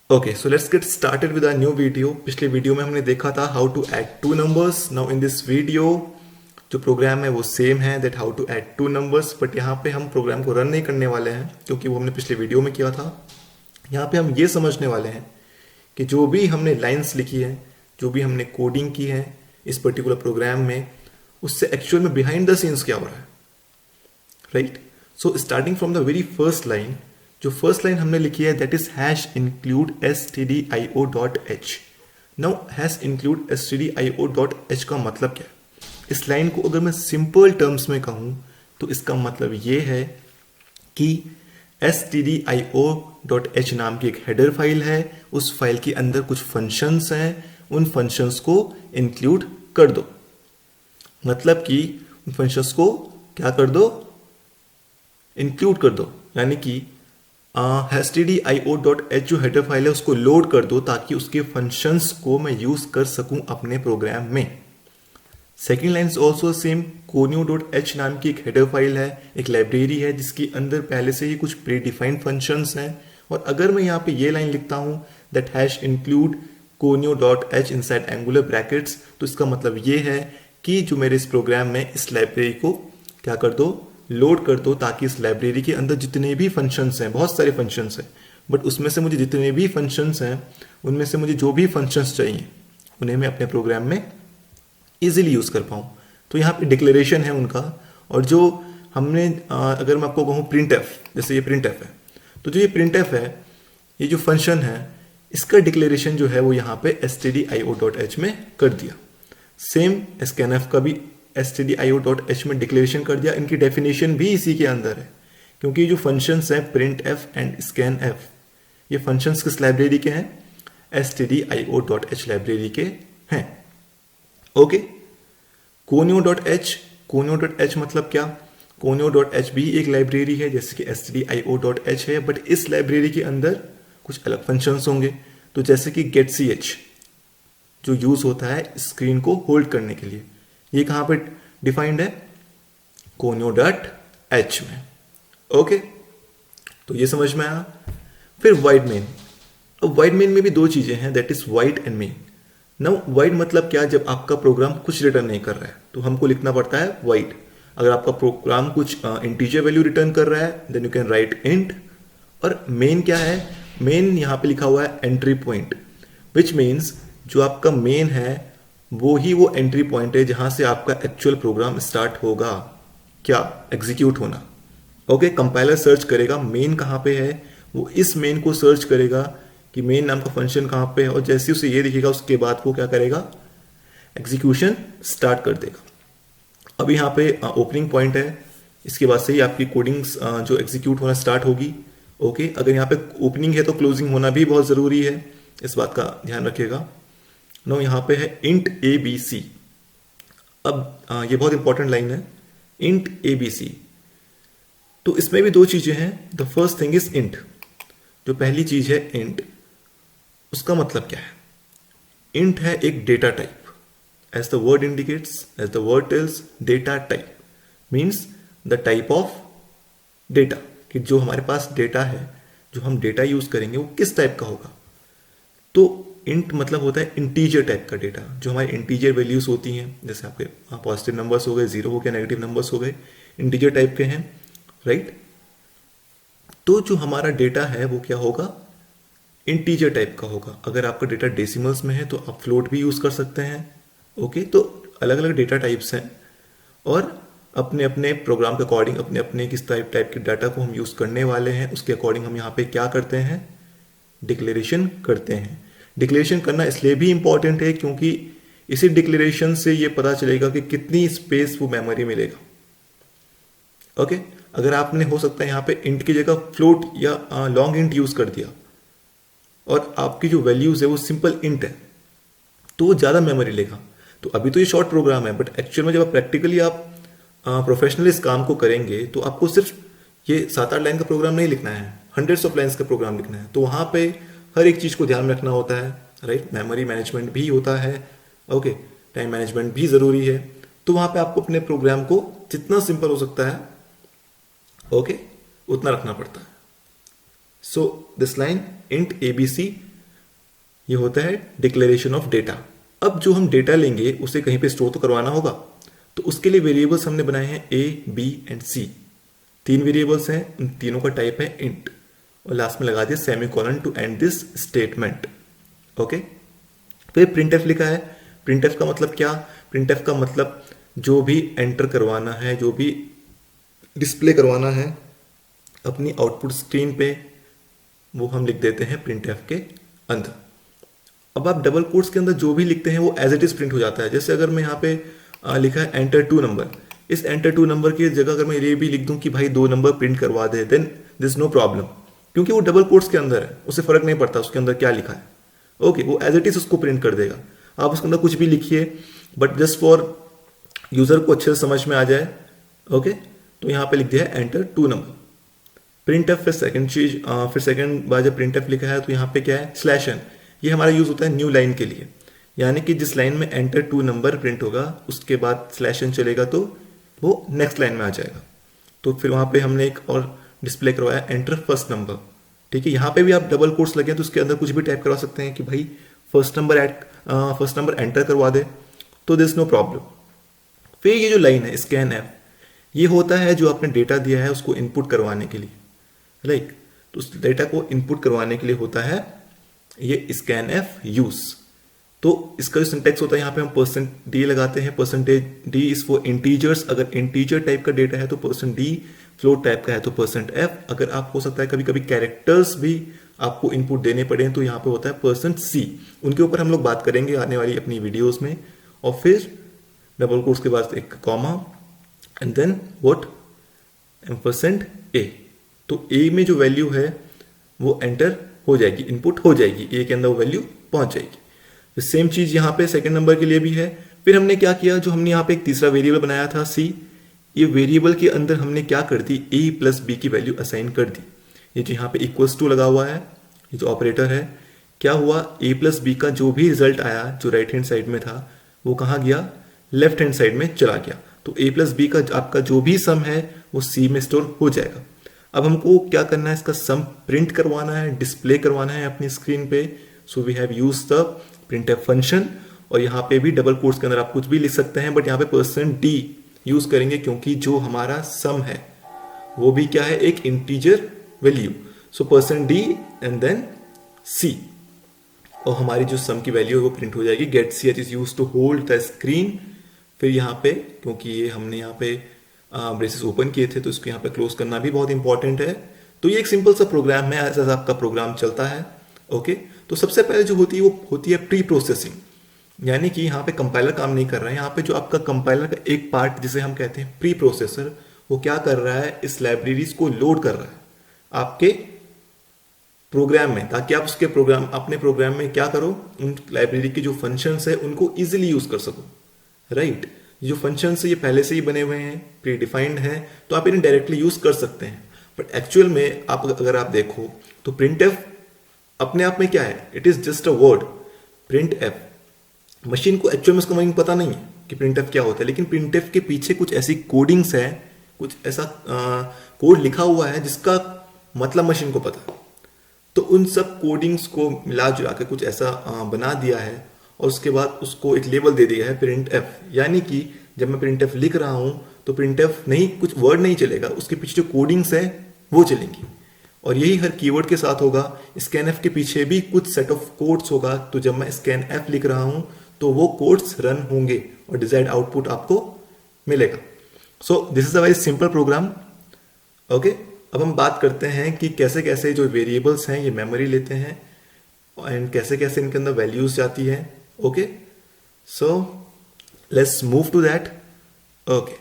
Okay, so let's get started with a new video. पिछले video में हमने देखा था how to add two numbers. Now in this video जो program है वो सेम है, that how to add two numbers, but यहाँ पे हम प्रोग्राम को रन नहीं करने वाले हैं क्योंकि वो हमने पिछले वीडियो में किया था। यहाँ पे हम ये समझने वाले हैं कि जो भी हमने लाइंस लिखी है, जो भी हमने कोडिंग की है इस पर्टिकुलर प्रोग्राम में, उससे एक्चुअल में बिहाइंड द सीन्स क्या हो रहा है, right. So starting from the very first line, जो फर्स्ट लाइन हमने लिखी है that is hash include stdio dot H. Now hash include stdio dot H का मतलब क्या है? इस लाइन को अगर मैं सिंपल टर्म्स में कहूं तो इसका मतलब ये है कि stdio डॉट एच नाम की एक हेडर फाइल है, उस फाइल के अंदर कुछ फंक्शंस हैं, उन फंक्शंस को इंक्लूड कर दो। मतलब कि उन फंक्शंस को क्या कर दो, इंक्लूड कर दो, यानी कि stdio.h जो हेडर फाइल है उसको लोड कर दो ताकि उसके फंक्शंस को मैं यूज कर सकूं अपने प्रोग्राम में। Second line is also same. conio.h नाम की एक हेडर फाइल है, एक लाइब्रेरी है जिसके अंदर पहले से ही कुछ प्री डिफाइंड फंक्शंस हैं। और अगर मैं यहाँ पे ये लाइन लिखता हूं that hash include conio.h inside angular brackets, तो इसका मतलब ये है कि जो मेरे इस प्रोग्राम में इस लाइब्रेरी को क्या कर दो, लोड कर दो, ताकि इस लाइब्रेरी के अंदर जितने भी फंक्शंस हैं, बहुत सारे फंक्शंस हैं, बट उसमें से मुझे जितने भी फंक्शंस हैं उनमें से मुझे जो भी फंक्शंस चाहिए उन्हें मैं अपने प्रोग्राम में इजीली यूज कर पाऊँ। तो यहाँ पे डिक्लेरेशन है उनका। और जो हमने अगर मैं आपको कहूँ प्रिंट एफ, जैसे ये प्रिंट एफ है, तो जो ये प्रिंट एफ है, ये जो फंक्शन है, इसका डिक्लेरेशन जो है वो यहाँ पे stdio.h में कर दिया। सेम scanf का भी stdio.h में डिक्लेरेशन कर दिया। इनकी डेफिनेशन भी इसी के अंदर है, क्योंकि जो फंक्शंस हैं printf एंड scanf, ये फंक्शंस किस लाइब्रेरी के हैं, stdio.h लाइब्रेरी के हैं। ओके, conio.h मतलब क्या, conio.h भी एक लाइब्रेरी है जैसे कि stdio.h है, बट इस लाइब्रेरी के अंदर कुछ अलग फंक्शंस होंगे। तो जैसे कि getch जो यूज होता है स्क्रीन को होल्ड करने के लिए, ये कहां पे डिफाइंड है, conio.h में। ओके, तो ये समझ में आया। फिर वाइड मेन। अब वाइड मेन में भी दो चीजें हैं, that is wide and main. Now wide मतलब क्या, जब आपका प्रोग्राम कुछ रिटर्न नहीं कर रहा है तो हमको लिखना पड़ता है वाइड। अगर आपका प्रोग्राम कुछ इंटीजर वैल्यू रिटर्न कर रहा है then you can write int. और मेन क्या है, मेन यहां पे लिखा हुआ है एंट्री पॉइंट, विच मीन्स जो आपका मेन है वो ही वो एंट्री पॉइंट है जहां से आपका एक्चुअल प्रोग्राम स्टार्ट होगा, क्या, एग्जीक्यूट होना। ओके, कंपाइलर सर्च करेगा मेन कहां पे है, वो इस मेन को सर्च करेगा कि मेन नाम का फंक्शन कहां पे है, और जैसे उसे ये दिखेगा उसके बाद वो क्या करेगा, एग्जीक्यूशन स्टार्ट कर देगा। अब यहाँ पे ओपनिंग पॉइंट है, इसके बाद से ही आपकी कोडिंग्स जो एग्जीक्यूट होना स्टार्ट होगी। ओके, अगर यहाँ पे ओपनिंग है तो क्लोजिंग होना भी बहुत जरूरी है, इस बात का ध्यान रखिएगा। नो, यहाँ पे है इंट abc। अब ये बहुत इंपॉर्टेंट लाइन है, इंट abc। तो इसमें भी दो चीजें हैं। The first thing is int, जो पहली चीज है इंट, उसका मतलब क्या है, इंट है एक data type, as the word indicates, as the word tells, data type means the type of data, कि जो हमारे पास डेटा है, जो हम डेटा यूज करेंगे वो किस टाइप का होगा। तो इंट मतलब होता है इंटीजर टाइप का डेटा, जो हमारी इंटीजर वैल्यूज होती हैं, जैसे आपके पॉजिटिव नंबर्स हो गए, जीरो हो गया, नेगेटिव नंबर्स हो गए, इंटीजर टाइप के हैं, राइट। तो जो हमारा डेटा है वो क्या होगा, इंटीजर टाइप का होगा। अगर आपका डेटा डेसिमल्स में है तो आप फ्लोट भी यूज कर सकते हैं। ओके, तो अलग अलग डेटा टाइप्स हैं, और अपने अपने प्रोग्राम के अकॉर्डिंग अपने अपने किस टाइप के डाटा को हम यूज करने वाले हैं उसके अकॉर्डिंग हम यहाँ पे क्या करते हैं, डिक्लेरेशन करते हैं। डिक्लेरेशन करना इसलिए भी इंपॉर्टेंट है क्योंकि इसी डिक्लेरेशन से ये पता चलेगा कि कितनी स्पेस वो मेमोरी मिलेगा। ओके, अगर आपने हो सकता है यहाँ पे इंट की जगह फ्लोट या लॉन्ग इंट यूज कर दिया और आपकी जो वैल्यूज है वो सिंपल इंट है, तो वो ज्यादा मेमोरी लेगा। तो अभी तो ये शॉर्ट प्रोग्राम है, बट एक्चुअल में जब आप प्रैक्टिकली आप प्रोफेशनली इस काम को करेंगे तो आपको सिर्फ ये 7-8 लाइन का प्रोग्राम नहीं लिखना है, हंड्रेड्स ऑफ लाइन्स का प्रोग्राम लिखना है। तो वहां पे हर एक चीज को ध्यान रखना होता है, राइट। मेमोरी मैनेजमेंट भी होता है, ओके, टाइम मैनेजमेंट भी जरूरी है। तो वहां पे आपको अपने प्रोग्राम को जितना सिंपल हो सकता है, ओके, उतना रखना पड़ता है। So this line int abc ये होता है डिक्लेरेशन ऑफ डेटा। अब जो हम डेटा लेंगे उसे कहीं पे स्टोर तो करवाना होगा, तो उसके लिए वेरिएबल्स हमने बनाए हैं ए, बी एंड सी। 3 वेरिएबल्स हैं, उन तीनों का टाइप है इंट, और लास्ट में लगा दिया semicolon to end this statement. Okay, फिर प्रिंटफ लिखा है। प्रिंटफ का मतलब क्या? प्रिंटफ का मतलब जो भी एंटर करवाना है, जो भी डिस्प्ले करवाना है अपनी आउटपुट स्क्रीन पे, वो हम लिख देते हैं प्रिंटफ के अंदर। अब आप डबल कोट्स के अंदर जो भी लिखते हैं वो एज इट इज प्रिंट हो जाता है। जैसे अगर मैं यहाँ पे लिखा है एंटर 2 नंबर, इस एंटर 2 नंबर की जगह अगर मैं ये भी लिख दूं कि भाई 2 नंबर प्रिंट करवा दे, देन दिस नो प्रॉब्लम, क्योंकि वो डबल कोट्स के अंदर है, उससे फर्क नहीं पड़ता उसके अंदर क्या लिखा है। ओके, वो एज इट इज उसको प्रिंट कर देगा। आप उसके अंदर कुछ भी लिखिए, बट जस्ट फॉर यूजर को अच्छे से समझ में आ जाए। ओके, तो यहाँ पे लिख दिया है एंटर 2 नंबर। प्रिंट एफ, फिर सेकंड चीज, फिर सेकंड बार जब प्रिंट एफ लिखा है तो यहाँ पे क्या है, स्लैश एन। ये हमारा यूज होता है न्यू लाइन के लिए, यानी कि जिस लाइन में एंटर 2 नंबर प्रिंट होगा उसके बाद स्लैश एन चलेगा तो वो नेक्स्ट लाइन में आ जाएगा। तो फिर वहां पे हमने एक और डिस्प्ले करवाया एंटर फर्स्ट नंबर। ठीक है, यहाँ पे भी आप डबल कोट्स लगे तो उसके अंदर कुछ भी टाइप करवा सकते हैं कि भाई फर्स्ट नंबर एंटर करवा दे, तो दिस नो प्रॉब्लम। फिर ये जो लाइन है स्कैन एफ, ये होता है जो आपने डेटा दिया है उसको इनपुट करवाने के लिए, राइट। तो उस डेटा को इनपुट करवाने के लिए होता है ये स्कैन एफ यूज। तो इसका जो सिंटेक्स होता है यहाँ पे हम %d लगाते हैं। %d इज फॉर इंटीजर्स, अगर इंटीजर टाइप का डेटा है तो %d, फ्लोट टाइप का है तो %f। अगर आप हो सकता है कभी कभी कैरेक्टर्स भी आपको इनपुट देने पड़े तो यहाँ पे होता है %c। उनके ऊपर हम लोग बात करेंगे आने वाली अपनी वीडियोस में। और फिर डबल कोट्स के बाद एक comma and then what, %a। तो a में जो वैल्यू है वो एंटर हो जाएगी, इनपुट हो जाएगी, a के अंदर वो वैल्यू पहुंच जाएगी। सेम चीज यहाँ पे सेकंड नंबर के लिए भी है। फिर हमने क्या किया, जो हमने यहाँ पे एक तीसरा वेरिएबल बनाया था c, ये वेरिएबल के अंदर हमने क्या कर दी, a प्लस b की वैल्यू असाइन कर दी। ये जो यहाँ पे इक्वल्स टू लगा हुआ है, ये जो ऑपरेटर है, क्या हुआ, a प्लस b का जो भी रिजल्ट आया जो राइट हैंड साइड में था वो कहाँ गया, लेफ्ट हैंड साइड में चला गया। तो a प्लस बी का आपका जो भी सम है वो c में स्टोर हो जाएगा। अब हमको क्या करना है, इसका सम प्रिंट करवाना है, डिस्प्ले करवाना है अपनी स्क्रीन पे। So we have use the printf function. और यहाँ पे भी डबल कोट्स के अंदर आप कुछ भी लिख सकते हैं, बट यहाँ पे %d यूज करेंगे क्योंकि जो हमारा सम है वो भी क्या है, एक integer value. So %d and then c, और हमारी जो सम की वैल्यू है वो प्रिंट हो जाएगी। Get ch is use to hold the screen. फिर यहाँ पे क्योंकि ये हमने यहाँ पे ब्रेसेस ओपन किए थे तो इसको यहाँ पे क्लोज करना भी बहुत इंपॉर्टेंट है। तो ये एक सिंपल सा प्रोग्राम है, ऐसा आपका प्रोग्राम चलता है। ओके, तो सबसे पहले जो होती है वो होती है प्री प्रोसेसिंग, यानी कि यहाँ पे कंपाइलर काम नहीं कर रहा है। यहाँ पे जो आपका कंपाइलर का एक पार्ट जिसे हम कहते हैं प्री प्रोसेसर, वो क्या कर रहा है, इस लाइब्रेरीज को लोड कर रहा है आपके प्रोग्राम में, ताकि आप उसके प्रोग्राम अपने प्रोग्राम में क्या करो, उन लाइब्रेरी के जो फंक्शंस है उनको इजीली यूज कर सको, राइट। जो फंक्शंस है ये पहले से ही बने हुए हैं, प्री डिफाइंड हैं, तो आप इन्हें डायरेक्टली यूज कर सकते हैं। बट एक्चुअल में आप अगर आप देखो तो प्रिंटफ अपने आप में क्या है, it is just a word printf. Machine को एक्चुअल में उसका मीनिंग पता नहीं है कि प्रिंटफ क्या होता है, लेकिन प्रिंटफ के पीछे कुछ ऐसी कोडिंग्स है, कुछ ऐसा कोड लिखा हुआ है जिसका मतलब मशीन को पता है। तो उन सब कोडिंग्स को मिला जुला के कुछ ऐसा बना दिया है, और उसके बाद उसको एक लेबल दे दिया है प्रिंटफ। यानी कि जब मैं प्रिंटफ लिख रहा हूं तो प्रिंटफ नहीं, कुछ वर्ड नहीं चलेगा, उसके पीछे जो कोडिंग्स है वो चलेंगी। और यही हर कीवर्ड के साथ होगा। स्कैनएफ के पीछे भी कुछ सेट ऑफ कोड्स होगा, तो जब मैं स्कैनएफ लिख रहा हूं तो वो कोड्स रन होंगे और डिजायर्ड आउटपुट आपको मिलेगा। So this is a very simple program. Okay, अब हम बात करते हैं कि कैसे कैसे जो वेरिएबल्स हैं ये मेमोरी लेते हैं एंड कैसे कैसे इनके अंदर वैल्यूज जाती है। Okay, so let's move to that. Okay,